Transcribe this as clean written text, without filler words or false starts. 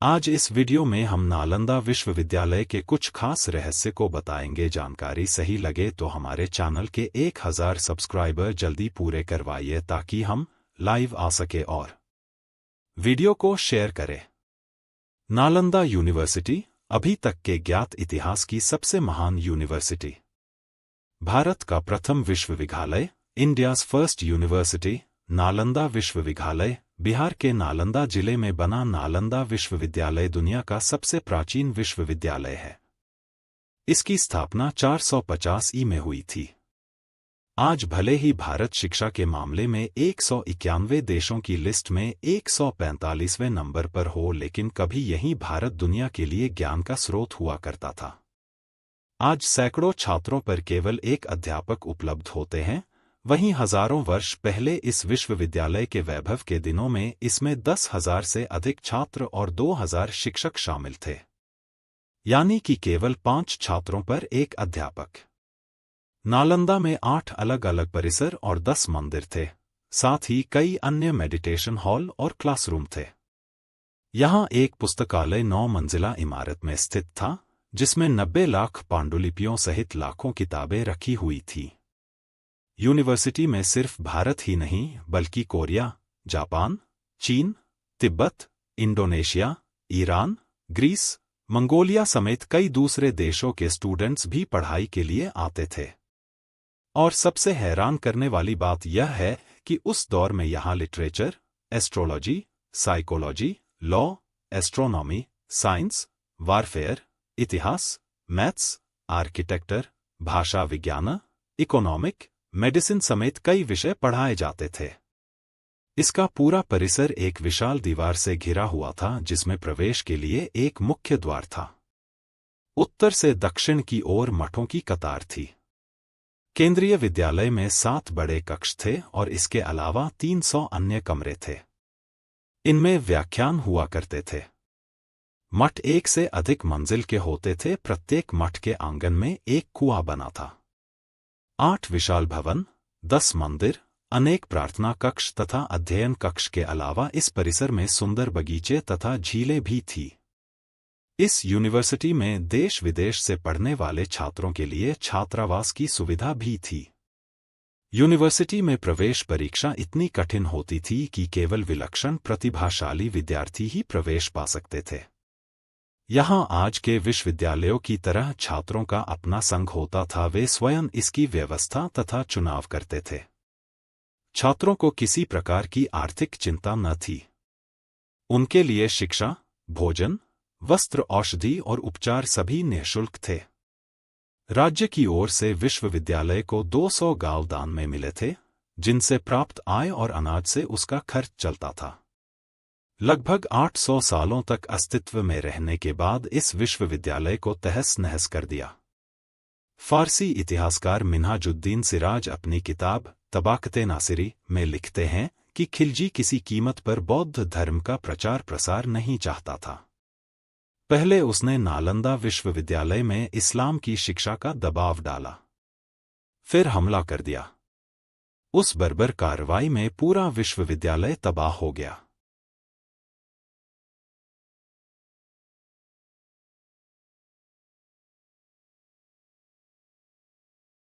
आज इस वीडियो में हम नालंदा विश्वविद्यालय के कुछ खास रहस्य को बताएंगे। जानकारी सही लगे तो हमारे चैनल के 1000 सब्सक्राइबर जल्दी पूरे करवाइए ताकि हम लाइव आ सके और वीडियो को शेयर करें। नालंदा यूनिवर्सिटी अभी तक के ज्ञात इतिहास की सबसे महान यूनिवर्सिटी। भारत का प्रथम विश्वविद्यालय, इंडियाज़ फर्स्ट यूनिवर्सिटी, नालंदा विश्वविद्यालय। बिहार के नालंदा जिले में बना नालंदा विश्वविद्यालय दुनिया का सबसे प्राचीन विश्वविद्यालय है। इसकी स्थापना 450 ई में हुई थी। आज भले ही भारत शिक्षा के मामले में 191 देशों की लिस्ट में 145वें नंबर पर हो, लेकिन कभी यही भारत दुनिया के लिए ज्ञान का स्रोत हुआ करता था। आज सैकड़ों छात्रों पर केवल एक अध्यापक उपलब्ध होते हैं। वहीं हजारों वर्ष पहले इस विश्वविद्यालय के वैभव के दिनों में इसमें 10,000 से अधिक छात्र और 2,000 शिक्षक शामिल थे, यानी कि केवल 5 छात्रों पर एक अध्यापक। नालंदा में 8 अलग अलग परिसर और 10 मंदिर थे, साथ ही कई अन्य मेडिटेशन हॉल और क्लासरूम थे। यहाँ एक पुस्तकालय 9 मंजिला इमारत में स्थित था, जिसमें 90 लाख पांडुलिपियों सहित लाखों किताबें रखी हुई थीं। यूनिवर्सिटी में सिर्फ भारत ही नहीं बल्कि कोरिया, जापान, चीन, Tibet, Indonesia, Iran, Greece, Mongolia समेत कई दूसरे देशों के स्टूडेंट्स भी पढ़ाई के लिए आते थे। और सबसे हैरान करने वाली बात यह है कि उस दौर में यहाँ literature, astrology, psychology, law, astronomy, science, warfare, इतिहास, मैथ्स, आर्किटेक्चर, भाषा विज्ञान, इकोनॉमिक, मेडिसिन समेत कई विषय पढ़ाए जाते थे। इसका पूरा परिसर एक विशाल दीवार से घिरा हुआ था, जिसमें प्रवेश के लिए एक मुख्य द्वार था। उत्तर से दक्षिण की ओर मठों की कतार थी। केंद्रीय विद्यालय में 7 बड़े कक्ष थे और इसके अलावा 300 अन्य कमरे थे। इनमें व्याख्यान हुआ करते थे। मठ 1 से अधिक मंजिल के होते थे। प्रत्येक मठ के आंगन में एक कुआं बना था। 8 विशाल भवन, 10 मंदिर, अनेक प्रार्थना कक्ष तथा अध्ययन कक्ष के अलावा इस परिसर में सुंदर बगीचे तथा झीलें भी थी। इस यूनिवर्सिटी में देश विदेश से पढ़ने वाले छात्रों के लिए छात्रावास की सुविधा भी थी। यूनिवर्सिटी में प्रवेश परीक्षा इतनी कठिन होती थी कि केवल विलक्षण प्रतिभाशाली विद्यार्थी ही प्रवेश पा सकते थे। यहाँ आज के विश्वविद्यालयों की तरह छात्रों का अपना संघ होता था। वे स्वयं इसकी व्यवस्था तथा चुनाव करते थे। छात्रों को किसी प्रकार की आर्थिक चिंता न थी। उनके लिए शिक्षा, भोजन, वस्त्र, औषधि और उपचार सभी निःशुल्क थे। राज्य की ओर से विश्वविद्यालय को 200 गांव दान में मिले थे, जिनसे प्राप्त आय और अनाज से उसका खर्च चलता था। लगभग 800 सालों तक अस्तित्व में रहने के बाद इस विश्वविद्यालय को तहस नहस कर दिया। फारसी इतिहासकार मिन्हाजुद्दीन सिराज अपनी किताब तबाकते नासिरी में लिखते हैं कि खिलजी किसी कीमत पर बौद्ध धर्म का प्रचार प्रसार नहीं चाहता था। पहले उसने नालंदा विश्वविद्यालय में इस्लाम की शिक्षा का दबाव डाला, फिर हमला कर दिया। उस बर्बर कार्रवाई में पूरा विश्वविद्यालय तबाह हो गया।